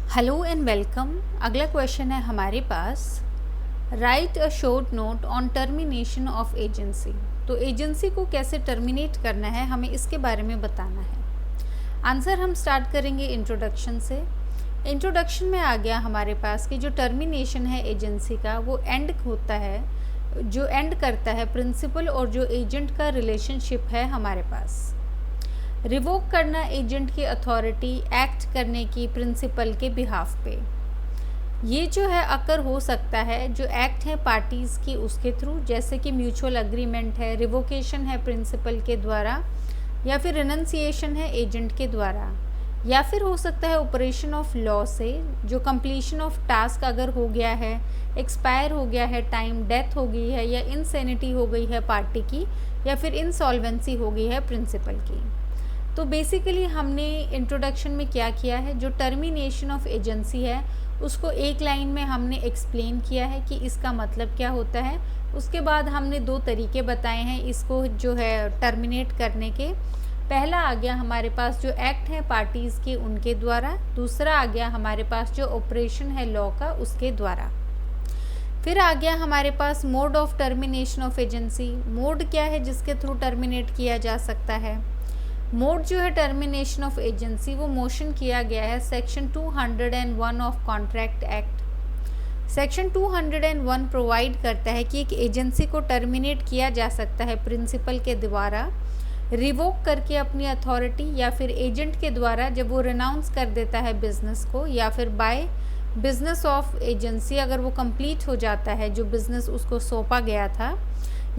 Hello and welcome. अगला question है हमारे पास, write a short note on termination of agency. तो एजेंसी को कैसे टर्मिनेट करना है हमें इसके बारे में बताना है। आंसर हम स्टार्ट करेंगे इंट्रोडक्शन से। इंट्रोडक्शन में आ गया हमारे पास कि जो टर्मिनेशन है एजेंसी का वो एंड होता है, जो एंड करता है प्रिंसिपल और जो एजेंट का रिलेशनशिप है हमारे पास। रिवोक करना एजेंट की अथॉरिटी एक्ट करने की प्रिंसिपल के बिहाफ पे। ये जो है अकर हो सकता है जो एक्ट है पार्टीज़ की उसके थ्रू, जैसे कि म्यूचुअल अग्रीमेंट है, रिवोकेशन है प्रिंसिपल के द्वारा, या फिर रिनंसिएशन है एजेंट के द्वारा, या फिर हो सकता है ऑपरेशन ऑफ लॉ से, जो कंप्लीशन ऑफ टास्क अगर हो गया है, एक्सपायर हो गया है टाइम, डेथ हो गई है या इनसेनिटी हो गई है पार्टी की, या फिर इंसॉल्वेंसी हो गई है प्रिंसिपल की। तो बेसिकली हमने इंट्रोडक्शन में क्या किया है, जो टर्मिनेशन ऑफ एजेंसी है उसको एक लाइन में हमने एक्सप्लेन किया है कि इसका मतलब क्या होता है। उसके बाद हमने दो तरीके बताए हैं इसको जो है टर्मिनेट करने के। पहला आ गया हमारे पास जो एक्ट है पार्टीज़ के उनके द्वारा, दूसरा आ गया हमारे पास जो ऑपरेशन है लॉ का उसके द्वारा। फिर आ गया हमारे पास mode of termination of agency. Mode क्या है जिसके थ्रू टर्मिनेट किया जा सकता है। मोड जो है टर्मिनेशन ऑफ एजेंसी वो मोशन किया गया है section 201 of contract act. Section 201 provide करता है कि एक एजेंसी को टर्मिनेट किया जा सकता है प्रिंसिपल के द्वारा रिवोक करके अपनी अथॉरिटी, या फिर एजेंट के द्वारा जब वो रिनाउंस कर देता है बिजनेस को, या फिर बाय बिजनेस ऑफ एजेंसी अगर वो कंप्लीट हो जाता है जो बिजनेस उसको सौंपा गया था,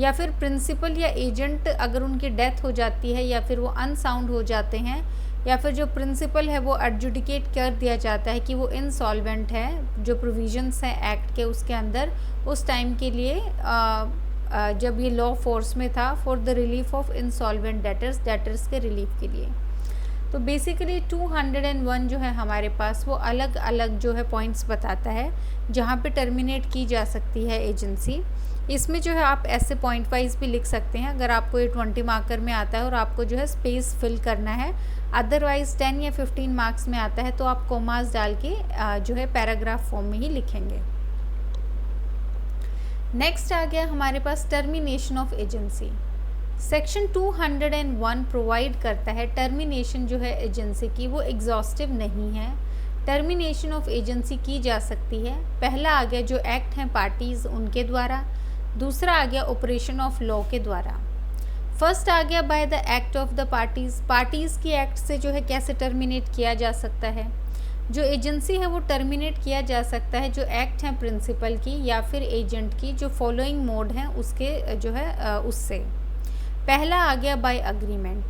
या फिर प्रिंसिपल या एजेंट अगर उनकी डेथ हो जाती है या फिर वो अनसाउंड हो जाते हैं, या फिर जो प्रिंसिपल है वो एडजुडिकेट कर दिया जाता है कि वो इंसॉल्वेंट है, जो प्रोविजंस हैं एक्ट के उसके अंदर उस टाइम के लिए जब ये लॉ फोर्स में था for the relief of insolvent debtors के रिलीफ के लिए। तो बेसिकली 201 जो है हमारे पास वो अलग अलग जो है पॉइंट्स बताता है जहाँ पे टर्मिनेट की जा सकती है एजेंसी। इसमें जो है आप ऐसे पॉइंट वाइज भी लिख सकते हैं अगर आपको ये 20 मार्कर में आता है और आपको जो है स्पेस फिल करना है। अदरवाइज 10 या 15 मार्क्स में आता है तो आप कोमास डाल के जो है पैराग्राफ फॉर्म में ही लिखेंगे। नेक्स्ट आ गया हमारे पास termination of agency. Section 201 provide करता है टर्मिनेशन जो है एजेंसी की वो एग्जॉस्टिव नहीं है। टर्मिनेशन ऑफ एजेंसी की जा सकती है। पहला आ गया जो एक्ट हैं पार्टीज़ उनके द्वारा, दूसरा आ गया ऑपरेशन ऑफ लॉ के द्वारा। फर्स्ट आ गया by the act of the parties की एक्ट से जो है कैसे टर्मिनेट किया जा सकता है। जो एजेंसी है वो टर्मिनेट किया जा सकता है जो एक्ट हैं प्रिंसिपल की या फिर एजेंट की, जो फॉलोइंग मोड हैं उसके जो है उससे। पहला आ गया बाय अग्रीमेंट।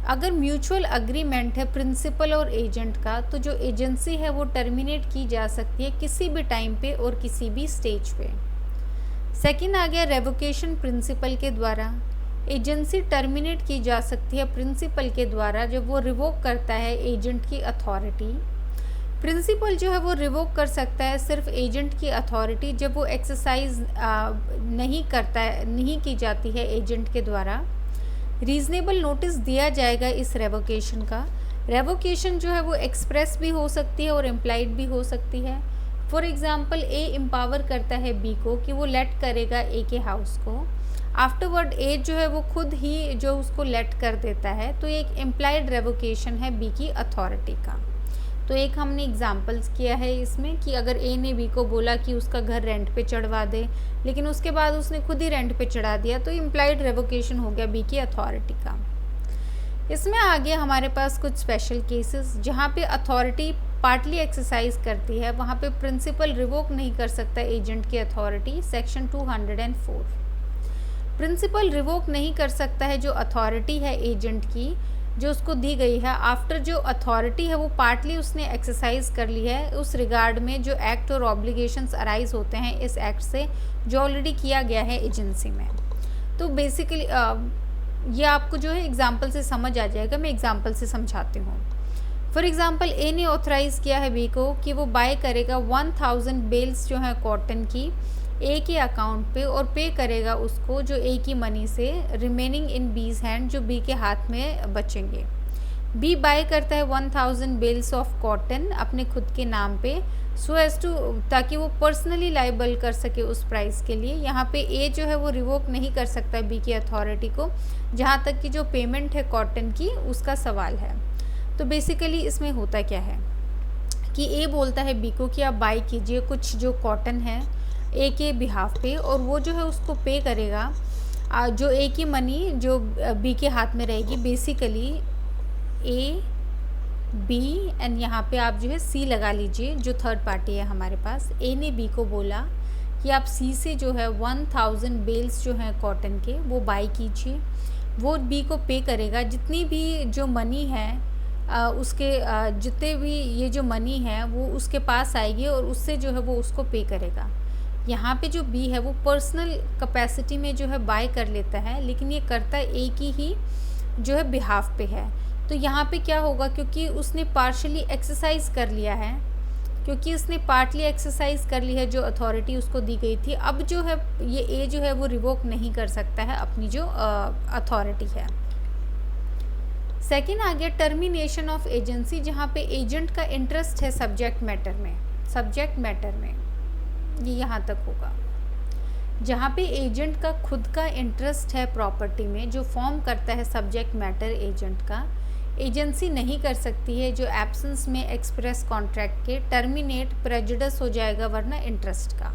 अगर म्यूचुअल अग्रीमेंट है प्रिंसिपल और एजेंट का तो जो एजेंसी है वो टर्मिनेट की जा सकती है किसी भी टाइम पे और किसी भी स्टेज पे। सेकंड आ गया रेवोकेशन प्रिंसिपल के द्वारा। एजेंसी टर्मिनेट की जा सकती है प्रिंसिपल के द्वारा जब वो रिवोक करता है एजेंट की अथॉरिटी। प्रिंसिपल जो है वो रिवोक कर सकता है सिर्फ एजेंट की अथॉरिटी जब वो एक्सरसाइज नहीं की जाती है एजेंट के द्वारा। रीज़नेबल नोटिस दिया जाएगा इस रेवोकेशन का। रेवोकेशन जो है वो एक्सप्रेस भी हो सकती है और इम्प्लाइड भी हो सकती है। फॉर एग्जांपल ए एम्पावर करता है बी को कि वो लेट करेगा ए के हाउस को, आफ्टरवर्ड ए जो है वो खुद ही जो उसको लेट कर देता है, तो ये एक इम्प्लाइड रेवोकेशन है बी की अथॉरिटी का। तो एक हमने एग्जांपल्स किया है इसमें कि अगर ए ने बी को बोला कि उसका घर रेंट पे चढ़वा दे, लेकिन उसके बाद उसने खुद ही रेंट पे चढ़ा दिया, तो इम्प्लाइड रेवोकेशन हो गया बी की अथॉरिटी का। इसमें आगे हमारे पास कुछ स्पेशल केसेस जहाँ पे अथॉरिटी पार्टली एक्सरसाइज करती है, वहाँ पे प्रिंसिपल रिवोक नहीं कर सकता एजेंट की अथॉरिटी। सेक्शन 204 प्रिंसिपल रिवोक नहीं कर सकता है जो अथॉरिटी है एजेंट की जो उसको दी गई है आफ्टर जो अथॉरिटी है वो पार्टली उसने एक्सरसाइज कर ली है उस रिगार्ड में जो एक्ट और ऑब्लिगेशंस अराइज होते हैं इस एक्ट से जो ऑलरेडी किया गया है एजेंसी में। तो बेसिकली ये आपको जो है एग्जांपल से समझ आ जाएगा, मैं एग्जांपल से समझाती हूँ। फॉर एग्जांपल ए ने ऑथराइज़ किया है बी को कि वो बाय करेगा 1000 बेल्स जो है कॉटन की ए के अकाउंट पे और पे करेगा उसको जो ए की मनी से रिमेनिंग इन बीज हैंड जो बी के हाथ में बचेंगे। बी बाय करता है 1000 बेल्स ऑफ कॉटन अपने खुद के नाम पे, सो एज टू, ताकि वो पर्सनली लाइबल कर सके उस प्राइस के लिए। यहाँ पे ए जो है वो रिवोक नहीं कर सकता बी की अथॉरिटी को, जहाँ तक कि जो पेमेंट है कॉटन की उसका सवाल है। तो बेसिकली इसमें होता क्या है कि ए बोलता है बी को कि आप बाय कीजिए कुछ जो कॉटन है ए के बिहाफ पे, और वो जो है उसको पे करेगा। जो ए की मनी जो बी के हाथ में रहेगी, बेसिकली ए बी एंड यहाँ पे आप जो है सी लगा लीजिए जो थर्ड पार्टी है हमारे पास। ए ने बी को बोला कि आप सी से जो है 1000 बेल्स जो हैं कॉटन के वो बाय कीजिए। वो बी को पे करेगा, जितनी भी जो मनी है उसके जितने भी ये जो मनी है वो उसके पास आएगी और उससे जो है वो उसको पे करेगा। यहाँ पे जो बी है वो पर्सनल कैपेसिटी में जो है बाय कर लेता है, लेकिन ये करता ए की ही जो है बिहाफ पे है। तो यहाँ पे क्या होगा, क्योंकि उसने पार्शली एक्सरसाइज कर लिया है, क्योंकि उसने पार्टली एक्सरसाइज कर ली है जो अथॉरिटी उसको दी गई थी, अब जो है ये ए जो है वो रिवोक नहीं कर सकता है अपनी जो अथॉरिटी है। सेकेंड आ गया टर्मिनेशन ऑफ एजेंसी, जहाँ पे एजेंट का इंटरेस्ट है सब्जेक्ट मैटर में, ये यहाँ तक होगा। जहाँ पे एजेंट का खुद का इंटरेस्ट है प्रॉपर्टी में जो फॉर्म करता है सब्जेक्ट मैटर एजेंट का, एजेंसी नहीं कर सकती है जो एब्सेंस में एक्सप्रेस कॉन्ट्रैक्ट के टर्मिनेट प्रेजुडिस हो जाएगा वरना इंटरेस्ट का।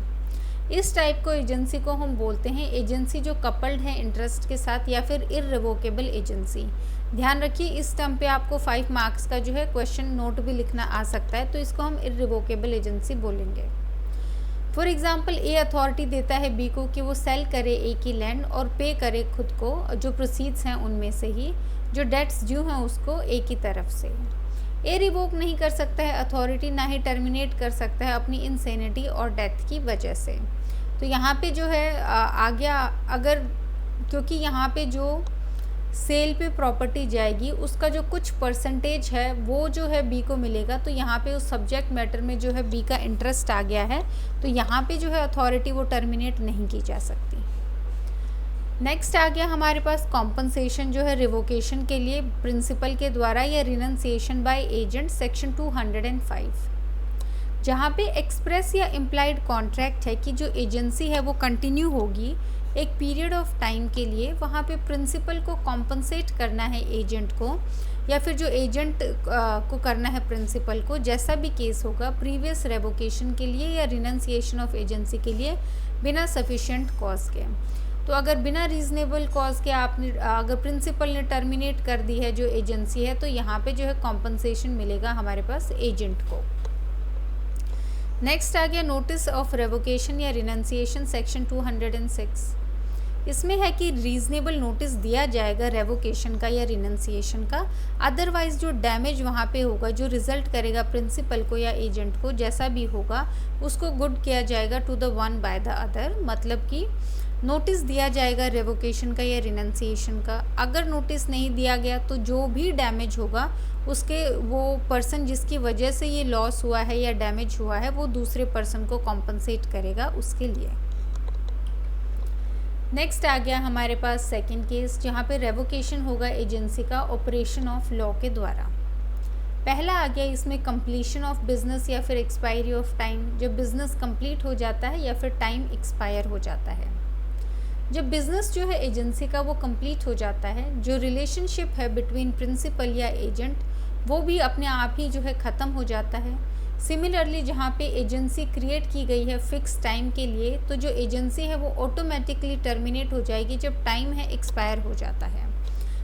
इस टाइप को एजेंसी को हम बोलते हैं एजेंसी जो कपल्ड है इंटरेस्ट के साथ, या फिर इररिवोकेबल एजेंसी। ध्यान रखिए इस टर्म पे आपको 5 मार्क्स का जो है क्वेश्चन नोट भी लिखना आ सकता है, तो इसको हम इररिवोकेबल एजेंसी बोलेंगे। फॉर एग्जाम्पल ए अथॉरिटी देता है बी को कि वो सेल करे ए की लैंड और पे करे खुद को जो प्रोसीड्स हैं उनमें से ही जो डेट्स ड्यू हैं उसको ए की तरफ से। ए रिवोक नहीं कर सकता है अथॉरिटी, ना ही टर्मिनेट कर सकता है अपनी इंसेनिटी और डेथ की वजह से। तो यहाँ पे जो है आ गया, अगर क्योंकि यहाँ पे जो सेल पे प्रॉपर्टी जाएगी उसका जो कुछ परसेंटेज है वो जो है बी को मिलेगा, तो यहाँ पे उस सब्जेक्ट मैटर में जो है बी का इंटरेस्ट आ गया है, तो यहाँ पे जो है अथॉरिटी वो टर्मिनेट नहीं की जा सकती। नेक्स्ट आ गया हमारे पास कॉम्पनसेशन जो है रिवोकेशन के लिए प्रिंसिपल के द्वारा या रिनंसिएशन बाय एजेंट, सेक्शन 205, जहाँ पे एक्सप्रेस या इम्प्लाइड कॉन्ट्रैक्ट है कि जो एजेंसी है वो कंटिन्यू होगी एक पीरियड ऑफ टाइम के लिए, वहाँ पे प्रिंसिपल को कॉम्पनसेट करना है एजेंट को, या फिर जो एजेंट को करना है प्रिंसिपल को, जैसा भी केस होगा प्रीवियस रेवोकेशन के लिए या रिनंसिएशन ऑफ एजेंसी के लिए बिना सफिशिएंट कॉज के। तो अगर बिना रीजनेबल कॉज के आपने अगर प्रिंसिपल ने टर्मिनेट कर दी है जो एजेंसी है, तो यहाँ पे जो है कॉम्पनसेशन मिलेगा हमारे पास एजेंट को। नेक्स्ट आ गया नोटिस ऑफ रेवोकेशन या रिनंसिएशन, सेक्शन 206। इसमें है कि रीजनेबल नोटिस दिया जाएगा रेवोकेशन का या रिनंसिएशन का, अदरवाइज जो डैमेज वहाँ पे होगा जो रिजल्ट करेगा प्रिंसिपल को या एजेंट को, जैसा भी होगा उसको गुड किया जाएगा to the one by the other. मतलब कि नोटिस दिया जाएगा रेवोकेशन का या रिनंसिएशन का, अगर नोटिस नहीं दिया गया तो जो भी डैमेज होगा उसके वो पर्सन जिसकी वजह से ये लॉस हुआ है या डैमेज हुआ है वो दूसरे पर्सन को कॉम्पनसेट करेगा उसके लिए। नेक्स्ट आ गया हमारे पास सेकंड केस, जहाँ पे रेवोकेशन होगा एजेंसी का ऑपरेशन ऑफ लॉ के द्वारा। पहला आ गया इसमें कंप्लीशन ऑफ बिजनेस या फिर एक्सपायरी ऑफ टाइम, जब बिजनेस कंप्लीट हो जाता है या फिर टाइम एक्सपायर हो जाता है। जब बिजनेस जो है एजेंसी का वो कंप्लीट हो जाता है, जो रिलेशनशिप है बिटवीन प्रिंसिपल या एजेंट वो भी अपने आप ही जो है ख़त्म हो जाता है। सिमिलरली जहाँ पे एजेंसी क्रिएट की गई है फिक्स टाइम के लिए, तो जो एजेंसी है वो ऑटोमेटिकली टर्मिनेट हो जाएगी जब टाइम है एक्सपायर हो जाता है।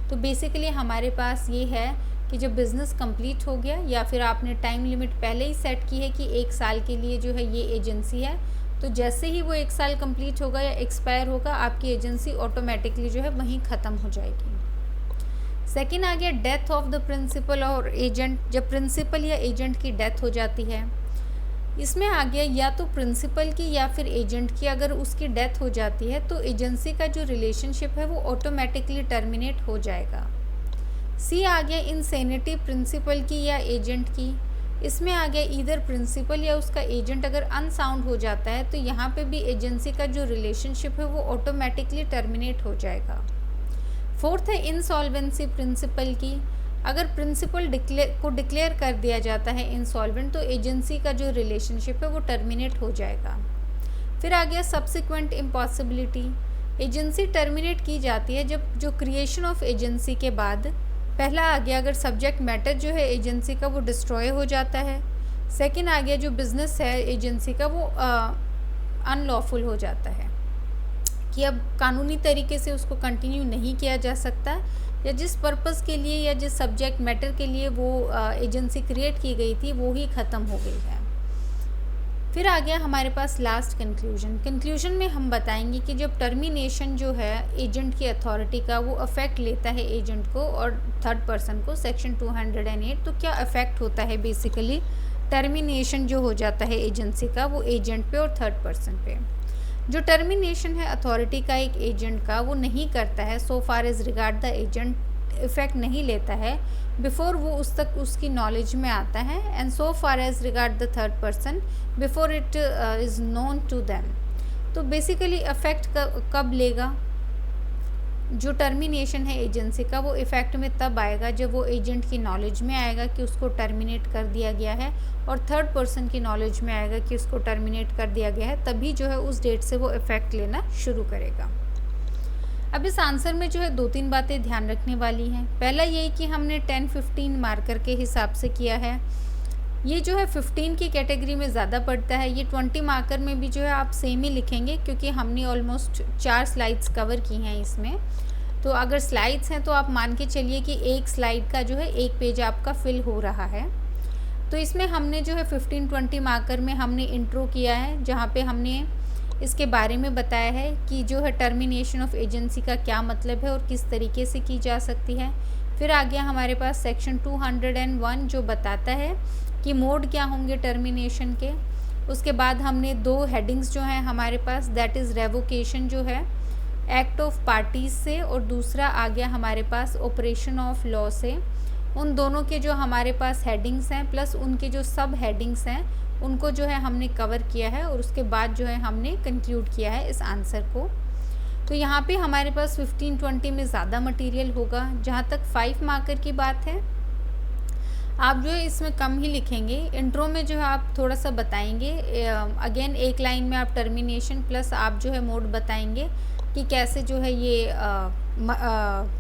तो बेसिकली हमारे पास ये है कि जब बिज़नेस कंप्लीट हो गया या फिर आपने टाइम लिमिट पहले ही सेट की है कि 1 साल के लिए जो है ये एजेंसी है, तो जैसे ही वो 1 साल कंप्लीट होगा या एक्सपायर होगा आपकी एजेंसी ऑटोमेटिकली जो है वहीं ख़त्म हो जाएगी। सेकेंड आ गया डेथ ऑफ द प्रिंसिपल और एजेंट, जब प्रिंसिपल या एजेंट की डेथ हो जाती है। इसमें आ गया या तो प्रिंसिपल की या फिर एजेंट की, अगर उसकी डेथ हो जाती है तो एजेंसी का जो रिलेशनशिप है वो ऑटोमेटिकली टर्मिनेट हो जाएगा। सी आ गया इंसेनिटी प्रिंसिपल की या एजेंट की। इसमें आ गया ईदर प्रिंसिपल या उसका एजेंट अगर अनसाउंड हो जाता है तो यहाँ पे भी एजेंसी का जो रिलेशनशिप है वो ऑटोमेटिकली टर्मिनेट हो जाएगा। फोर्थ है इंसॉल्वेंसी प्रिंसिपल की, अगर प्रिंसिपल को डिक्लेयर कर दिया जाता है इंसॉल्वेंट तो एजेंसी का जो रिलेशनशिप है वो टर्मिनेट हो जाएगा। फिर आ गया सब्सिक्वेंट इम्पॉसिबिलिटी। एजेंसी टर्मिनेट की जाती है जब जो क्रिएशन ऑफ एजेंसी के बाद पहला आ गया अगर सब्जेक्ट मैटर जो है एजेंसी का वो डिस्ट्रॉय हो जाता है। सेकंड आ गया जो बिज़नेस है एजेंसी का वो अनलॉफुल हो जाता है कि अब कानूनी तरीके से उसको कंटिन्यू नहीं किया जा सकता, या जिस पर्पस के लिए या जिस सब्जेक्ट मैटर के लिए वो एजेंसी क्रिएट की गई थी वो ही ख़त्म हो गई है। फिर आ गया हमारे पास लास्ट कंक्लूजन में हम बताएंगे कि जब टर्मिनेशन जो है एजेंट की अथॉरिटी का वो अफेक्ट लेता है एजेंट को और थर्ड पर्सन को, सेक्शन 208, तो क्या अफेक्ट होता है बेसिकली टर्मिनेशन जो हो जाता है एजेंसी का वो एजेंट पे और थर्ड पर्सन पे। जो टर्मिनेशन है अथॉरिटी का एक एजेंट का वो नहीं करता है so far as regard the agent, effect नहीं लेता है बिफोर वो उस तक उसकी नॉलेज में आता है, and so far as regard the third person before it is known to them. तो बेसिकली अफेक्ट कब लेगा जो टर्मिनेशन है एजेंसी का वो इफ़ेक्ट में तब आएगा जब वो एजेंट की नॉलेज में आएगा कि उसको टर्मिनेट कर दिया गया है, और थर्ड पर्सन की नॉलेज में आएगा कि उसको टर्मिनेट कर दिया गया है, तभी जो है उस डेट से वो इफ़ेक्ट लेना शुरू करेगा। अब इस आंसर में जो है 2-3 बातें ध्यान रखने वाली हैं। पहला ये कि हमने 10-15 मार्कर के हिसाब से किया है, ये जो है 15 की कैटेगरी में ज़्यादा पड़ता है। ये 20 मार्कर में भी जो है आप सेम ही लिखेंगे क्योंकि हमने ऑलमोस्ट 4 स्लाइड्स कवर की हैं इसमें। तो अगर स्लाइड्स हैं तो आप मान के चलिए कि एक स्लाइड का जो है एक पेज आपका फिल हो रहा है। तो इसमें हमने जो है 15-20 मार्कर में हमने इंट्रो किया है जहाँ पे हमने इसके बारे में बताया है कि जो है टर्मिनेशन ऑफ एजेंसी का क्या मतलब है और किस तरीके से की जा सकती है। फिर आ गया हमारे पास सेक्शन 201 जो बताता है कि मोड क्या होंगे टर्मिनेशन के। उसके बाद हमने 2 हेडिंग्स जो हैं हमारे पास, दैट इज़ रेवोकेशन जो है एक्ट ऑफ पार्टीज से, और दूसरा आ गया हमारे पास ऑपरेशन ऑफ लॉ से। उन दोनों के जो हमारे पास हेडिंग्स हैं प्लस उनके जो सब हेडिंग्स हैं उनको जो है हमने कवर किया है, और उसके बाद जो है हमने कंक्लूड किया है इस आंसर को। तो यहाँ पे हमारे पास 15-20 में ज़्यादा मटेरियल होगा। जहाँ तक 5 मार्कर की बात है आप जो है इसमें कम ही लिखेंगे। इंट्रो में जो है आप थोड़ा सा बताएंगे, अगेन एक लाइन में आप टर्मिनेशन प्लस आप जो है मोड बताएंगे कि कैसे जो है ये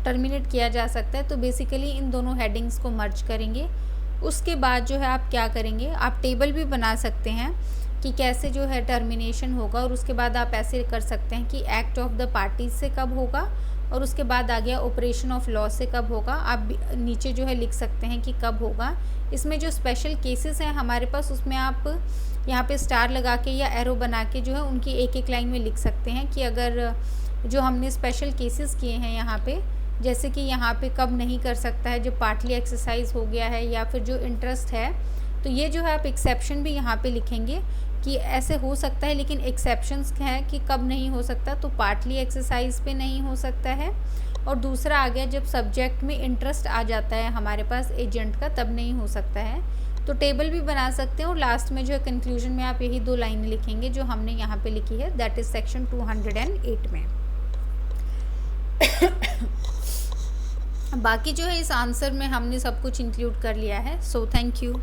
टर्मिनेट किया जा सकता है। तो बेसिकली इन दोनों हेडिंग्स को मर्ज करेंगे। उसके बाद जो है आप क्या करेंगे, आप टेबल भी बना सकते हैं कि कैसे जो है टर्मिनेशन होगा, और उसके बाद आप ऐसे कर सकते हैं कि एक्ट ऑफ द पार्टीज से कब होगा, और उसके बाद आ गया ऑपरेशन ऑफ लॉ से कब होगा। आप नीचे जो है लिख सकते हैं कि कब होगा। इसमें जो स्पेशल केसेस हैं हमारे पास उसमें आप यहाँ पे स्टार लगा के या एरो बना के जो है उनकी एक लाइन में लिख सकते हैं कि अगर जो हमने स्पेशल केसेस किए हैं यहाँ पे, जैसे कि यहाँ पे कब नहीं कर सकता है, जो पार्टली एक्सरसाइज हो गया है या फिर जो इंटरेस्ट है, तो ये जो है आप एक्सेप्शन भी यहाँ पे लिखेंगे कि ऐसे हो सकता है, लेकिन एक्सेप्शंस है कि कब नहीं हो सकता, तो पार्टली एक्सरसाइज पे नहीं हो सकता है। और दूसरा आ गया जब सब्जेक्ट में इंटरेस्ट आ जाता है हमारे पास एजेंट का, तब नहीं हो सकता है। तो टेबल भी बना सकते हैं, और लास्ट में जो है कंक्लूजन में आप यही 2 लाइनें लिखेंगे जो हमने यहाँ पे लिखी है, दैट इज़ सेक्शन 208 में। बाकी जो है इस आंसर में हमने सब कुछ इंक्लूड कर लिया है। So thank you.